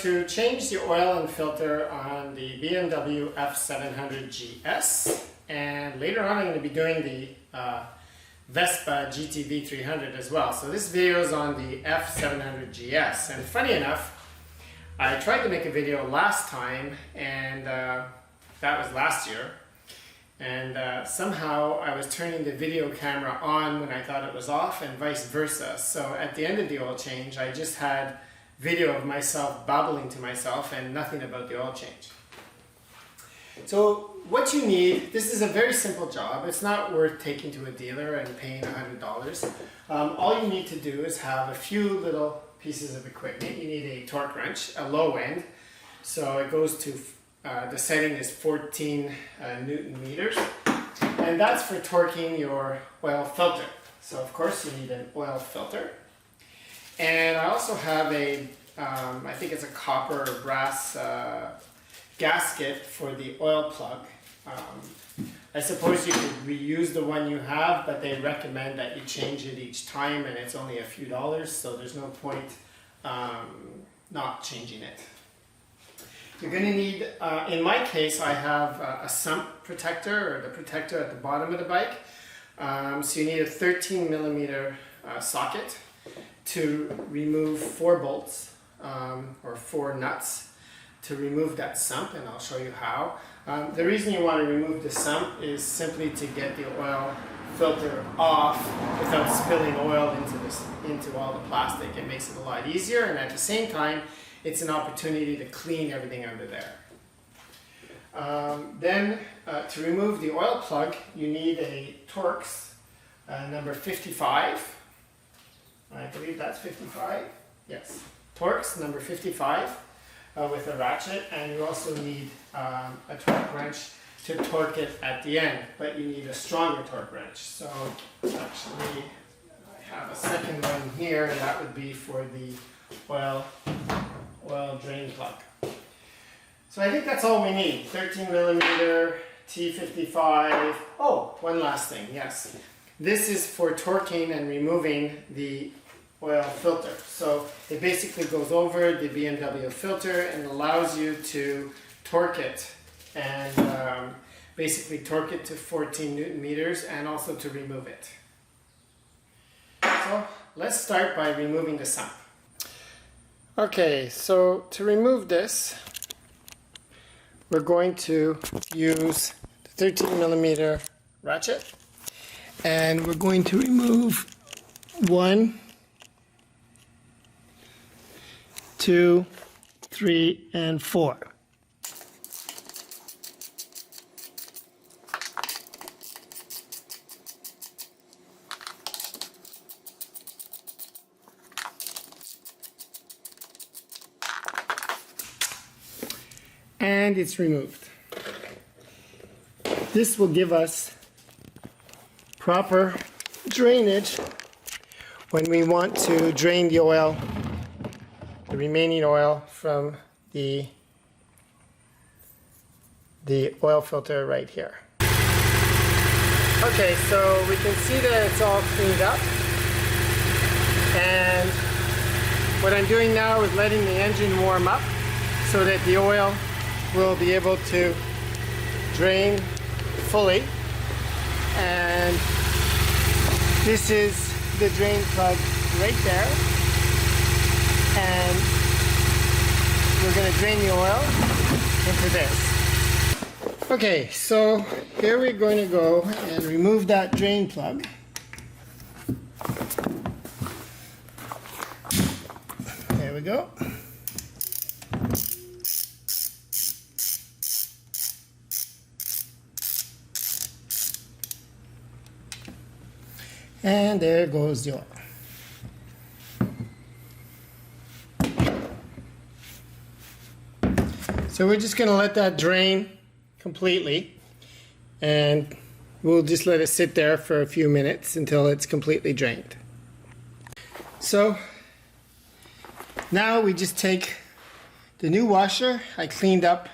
to change the oil and filter on the BMW F700GS, and later on I'm going to be doing the Vespa GT V300 as well. So this video is on the F700GS, and funny enough, I tried to make a video last time, and that was last year, and somehow I was turning the video camera on when I thought it was off, and vice versa. So at the end of the oil change, I just had video of myself babbling to myself and nothing about the oil change. So what you need, this is a very simple job. It's not worth taking to a dealer and paying $100. All you need to do is have a few little pieces of equipment. You need a torque wrench, a low end. So it goes to, the setting is 14 Newton meters. And that's for torquing your oil filter. So of course you need an oil filter. And I also have a, I think it's a copper or brass gasket for the oil plug. I suppose you could reuse the one you have, but they recommend that you change it each time, and it's only a few dollars, so there's no point not changing it. You're going to need, in my case, I have a sump protector, or the protector at the bottom of the bike. So you need a 13 millimeter socket to remove 4 bolts or 4 nuts to remove that sump, and I'll show you how. The reason you want to remove the sump is simply to get the oil filter off without spilling oil into all the plastic. It makes it a lot easier, and at the same time it's an opportunity to clean everything under there. Then to remove the oil plug, you need a Torx number 55. I believe that's 55. Yes, Torx number 55 with a ratchet, and you also need a torque wrench to torque it at the end, but you need a stronger torque wrench. So actually I have a second one here, and that would be for the oil drain plug. So I think that's all we need. 13 millimeter T55. Oh, one last thing, yes. This is for torquing and removing the oil filter. So it basically goes over the BMW filter and allows you to torque it, and basically torque it to 14 Newton meters, and also to remove it. So let's start by removing the sump. Okay, so to remove this, we're going to use the 13 millimeter ratchet, and we're going to remove 1, 2, 3, and 4. And it's removed. This will give us proper drainage when we want to drain the oil, the remaining oil from the oil filter right here. Okay, so we can see that it's all cleaned up, and what I'm doing now is letting the engine warm up so that the oil will be able to drain fully. And this is the drain plug right there, and we're going to drain the oil into this. Okay, so here we're going to go and remove that drain plug. There we go. And there goes the oil. So we're just going to let that drain completely, and we'll just let it sit there for a few minutes until it's completely drained. So now we just take the new washer. I cleaned up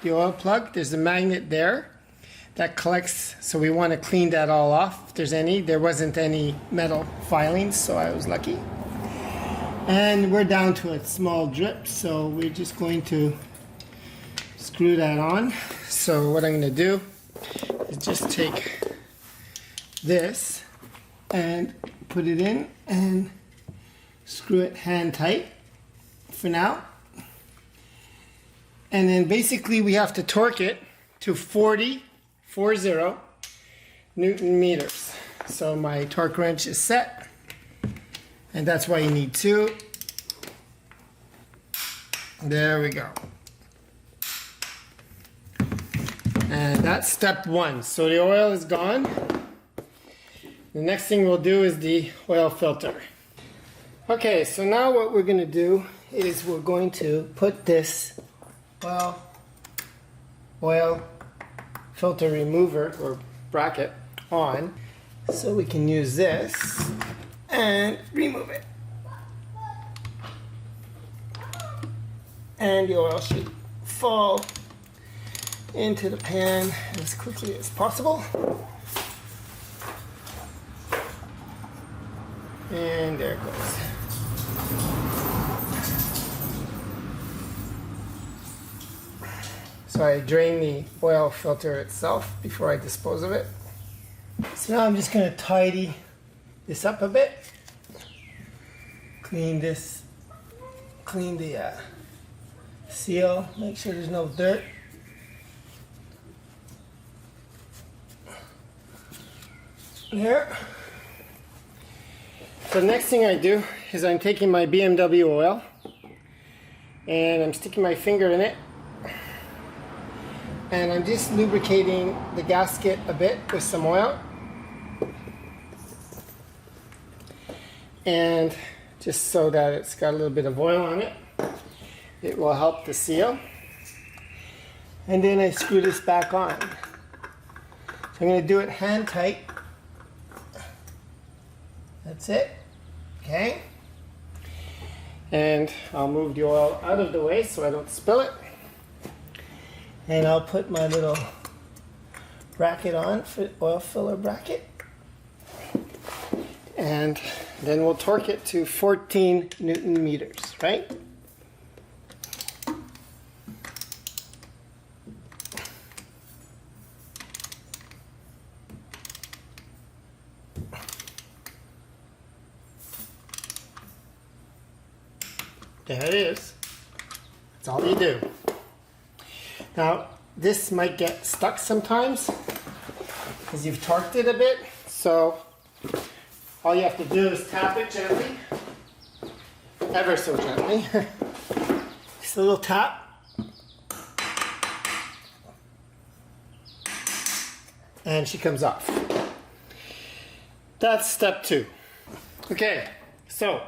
the oil plug. There's a magnet there that collects, so we want to clean that all off if there's any. There wasn't any metal filings, so I was lucky. And we're down to a small drip, so we're just going to screw that on. So what I'm going to do is just take this and put it in and screw it hand tight for now. And then basically we have to torque it to 40 Newton meters. So my torque wrench is set, and that's why you need two. There we go. And that's step one. So the oil is gone. The next thing we'll do is the oil filter. Okay, so now what we're going to do is we're going to put this oil filter remover or bracket on, so we can use this and remove it. And the oil should fall into the pan as quickly as possible. And there it goes. So I drain the oil filter itself before I dispose of it. So now I'm just going to tidy this up a bit. Clean the seal, make sure there's no dirt. There. So the next thing I do is I'm taking my BMW oil and I'm sticking my finger in it, and I'm just lubricating the gasket a bit with some oil, and just so that it's got a little bit of oil on it. It will help the seal. And then I screw this back on. So I'm going to do it hand tight. That's it. Okay. And I'll move the oil out of the way so I don't spill it. And I'll put my little bracket on, for oil filler bracket. And then we'll torque it to 14 Newton meters, right? There it is. That's all you do. Now, this might get stuck sometimes because you've torqued it a bit. So all you have to do is tap it gently, ever so gently. Just a little tap. And she comes off. That's step two. Okay, so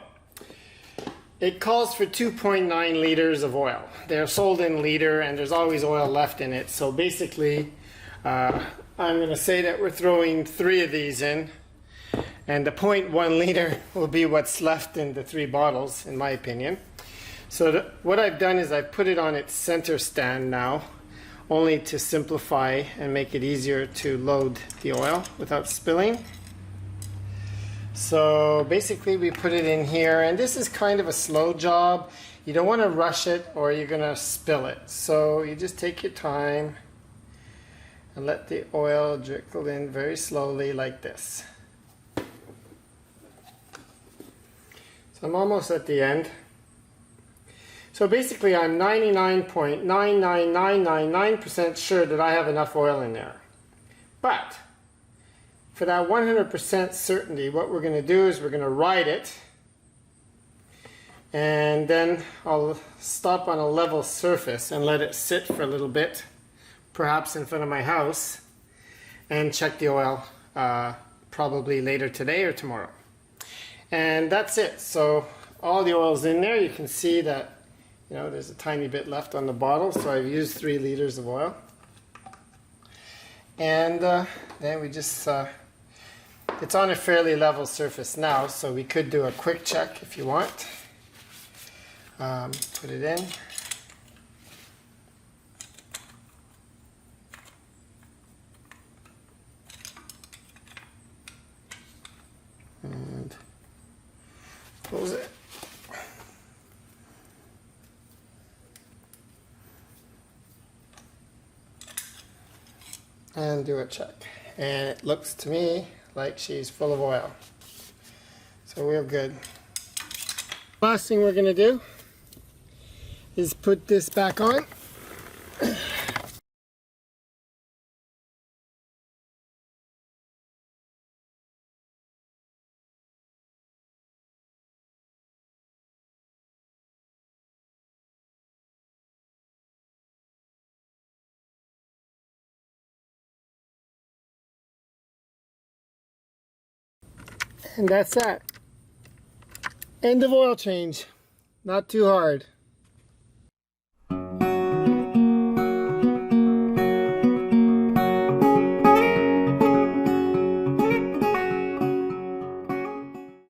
it calls for 2.9 liters of oil. They're sold in liter and there's always oil left in it. So basically, I'm going to say that we're throwing 3 of these in, and the 0.1 liter will be what's left in the 3 bottles, in my opinion. So what I've done is I've put it on its center stand now, only to simplify and make it easier to load the oil without spilling. So basically we put it in here, and this is kind of a slow job. You don't want to rush it or you're going to spill it. So you just take your time and let the oil trickle in very slowly like this. So I'm almost at the end. So basically I'm 99.99999% sure that I have enough oil in there. But for that 100% certainty, what we're going to do is we're going to ride it, and then I'll stop on a level surface and let it sit for a little bit, perhaps in front of my house, and check the oil probably later today or tomorrow. And that's it. So all the oil's in there. You can see that, you know, there's a tiny bit left on the bottle, so I've used 3 liters of oil. And then we just it's on a fairly level surface now, so we could do a quick check if you want. Put it in. And close it. and do a check. And it looks to me like she's full of oil. So we're good. Last thing we're going to do is put this back on. And that's that. End of oil change. Not too hard.